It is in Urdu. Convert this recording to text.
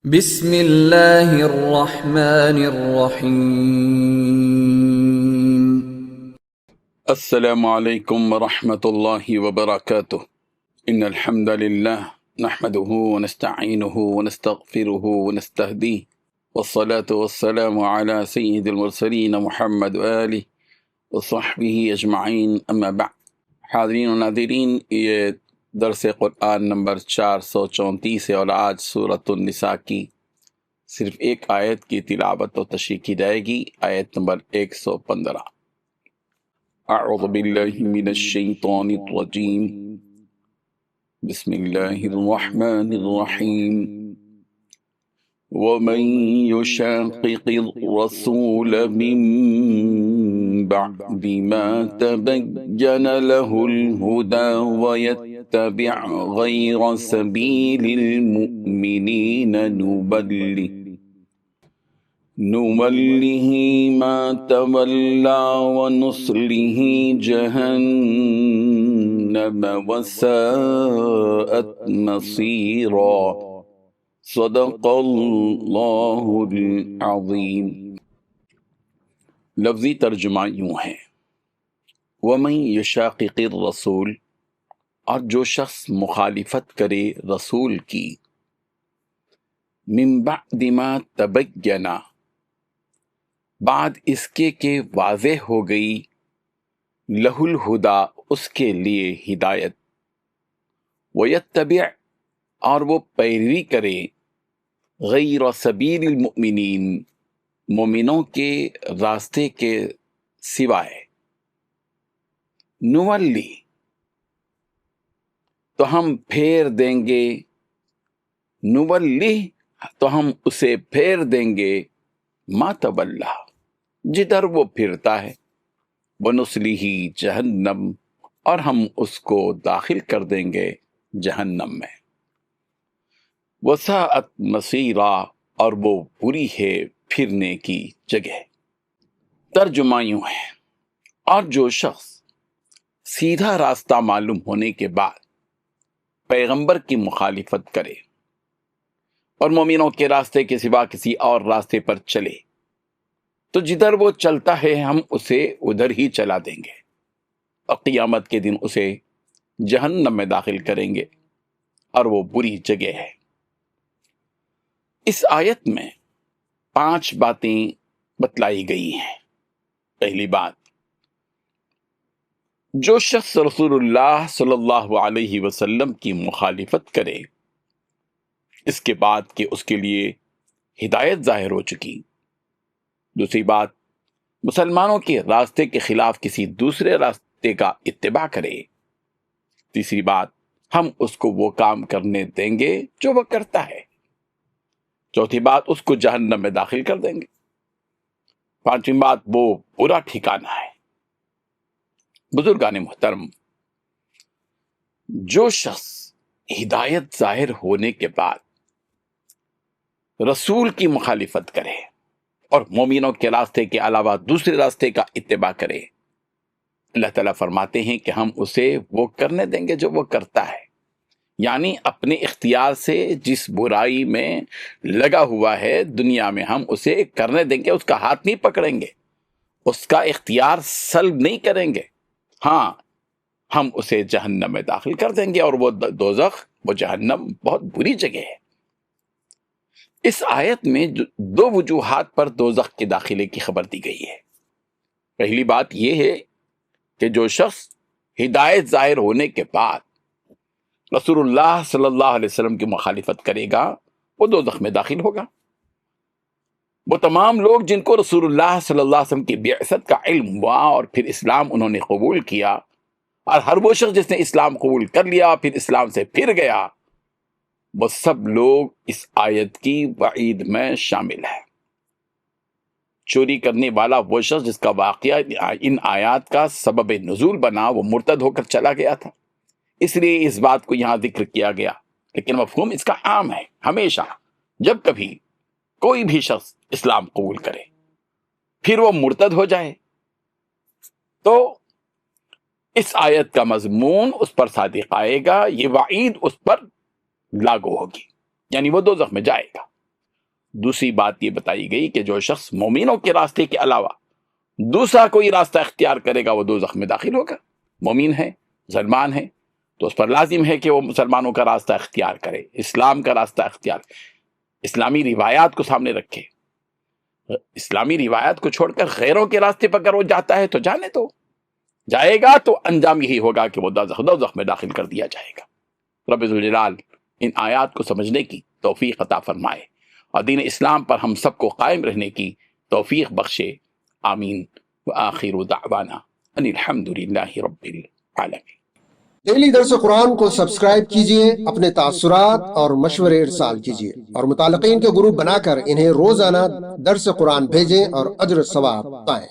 بسم اللہ الرحمن الرحیم۔ السلام علیکم ورحمۃ اللہ وبرکاتہ۔ ان الحمد للہ نحمده ونستعینه ونستغفره ونستهدیه والصلاة والسلام على سید المرسلین محمد وآلہ وصحبہ اجمعین، اما بعد۔ حاضرین و ناظرین، یہ درس قرآن نمبر 434 ہے، اور آج سورۃ النساء کی صرف ایک آیت کی تلاوت و تشریح کی جائے گی، آیت نمبر 115۔ اعوذ باللہ من الشیطان الرجیم، بسم اللہ الرحمن الرحیم۔ ومن يشاقق الرسول من بعد ما تبين له الهدى ويتبع غير سبيل المؤمنين نوله ما تولى ونصله جهنم وساءت مصيرا۔ صدق اللہ العظیم۔ لفظی ترجمہ یوں ہے، وَمَن يُشَاقِقِ الرَّسُولِ، اور جو شخص مخالفت کرے رسول کی، من بعد ما تبین، بعد اس کے کہ واضح ہو گئی، لہ الہدا، اس کے لیے ہدایت، وَيَتَّبِعْ، اور وہ پیروی کرے، غیر سبیل المؤمنین، مومنوں کے راستے کے سوائے، نولی، تو ہم پھیر دیں گے، نولی، تو ہم اسے پھیر دیں گے، ما تولا، جدھر وہ پھرتا ہے، ونصلہ جہنم، اور ہم اس کو داخل کر دیں گے جہنم میں، وساءت مصیرا، اور وہ بری ہے پھرنے کی جگہ۔ ترجمہ یوں ہے، اور جو شخص سیدھا راستہ معلوم ہونے کے بعد پیغمبر کی مخالفت کرے اور مومنوں کے راستے کے سوا کسی اور راستے پر چلے، تو جدھر وہ چلتا ہے ہم اسے ادھر ہی چلا دیں گے، اور قیامت کے دن اسے جہنم میں داخل کریں گے، اور وہ بری جگہ ہے۔ اس آیت میں 5 باتیں بتلائی گئی ہیں۔ پہلی بات، جو شخص رسول اللہ صلی اللہ علیہ وسلم کی مخالفت کرے، اس کے بعد کہ اس کے لیے ہدایت ظاہر ہو چکی۔ دوسری بات، مسلمانوں کے راستے کے خلاف کسی دوسرے راستے کا اتباع کرے۔ تیسری بات، ہم اس کو وہ کام کرنے دیں گے جو وہ کرتا ہے۔ چوتھی بات، اس کو جہنم میں داخل کر دیں گے۔ پانچویں بات، وہ برا ٹھکانہ ہے۔ بزرگان محترم، جو شخص ہدایت ظاہر ہونے کے بعد رسول کی مخالفت کرے اور مومنوں کے راستے کے علاوہ دوسرے راستے کا اتباع کرے، اللہ تعالیٰ فرماتے ہیں کہ ہم اسے وہ کرنے دیں گے جو وہ کرتا ہے، یعنی اپنے اختیار سے جس برائی میں لگا ہوا ہے دنیا میں ہم اسے کرنے دیں گے، اس کا ہاتھ نہیں پکڑیں گے، اس کا اختیار سلب نہیں کریں گے، ہاں ہم اسے جہنم میں داخل کر دیں گے، اور وہ دوزخ، وہ جہنم بہت بری جگہ ہے۔ اس آیت میں 2 وجوہات پر دوزخ کے داخلے کی خبر دی گئی ہے۔ پہلی بات یہ ہے کہ جو شخص ہدایت ظاہر ہونے کے بعد رسول اللہ صلی اللہ علیہ وسلم کی مخالفت کرے گا، وہ دوزخ میں داخل ہوگا۔ وہ تمام لوگ جن کو رسول اللہ صلی اللہ علیہ وسلم کی بعثت کا علم ہوا اور پھر اسلام انہوں نے قبول کیا، اور ہر وہ شخص جس نے اسلام قبول کر لیا پھر اسلام سے پھر گیا، وہ سب لوگ اس آیت کی وعید میں شامل ہے۔ چوری کرنے والا وہ شخص جس کا واقعہ ان آیات کا سبب نزول بنا، وہ مرتد ہو کر چلا گیا تھا، اس لیے اس بات کو یہاں ذکر کیا گیا، لیکن مفہوم اس کا عام ہے۔ ہمیشہ جب کبھی کوئی بھی شخص اسلام قبول کرے پھر وہ مرتد ہو جائے، تو اس آیت کا مضمون اس پر صادق آئے گا، یہ وعید اس پر لاگو ہوگی، یعنی وہ دوزخ میں جائے گا۔ دوسری بات یہ بتائی گئی کہ جو شخص مومنوں کے راستے کے علاوہ دوسرا کوئی راستہ اختیار کرے گا وہ دوزخ میں داخل ہوگا. مومن ہے، مسلمان ہے، تو اس پر لازم ہے کہ وہ مسلمانوں کا راستہ اختیار کرے، اسلام کا راستہ اختیار، اسلامی روایات کو سامنے رکھے. اسلامی روایات کو چھوڑ کر غیروں کے راستے پر اگر وہ جاتا ہے تو جانے تو جائے گا تو انجام یہی ہوگا کہ وہ دوزخ میں داخل کر دیا جائے گا. رب ذوالجلال ان آیات کو سمجھنے کی توفیق عطا فرمائے اور دین اسلام پر ہم سب کو قائم رہنے کی توفیق بخشے. آمین. وآخر دعوانا ان الحمدللہ رب العالمین. ڈیلی درس قرآن کو سبسکرائب کیجئے، اپنے تاثرات اور مشورے ارسال کیجئے اور متعلقین کے گروپ بنا کر انہیں روزانہ درس قرآن بھیجیں اور اجر ثواب پائیں.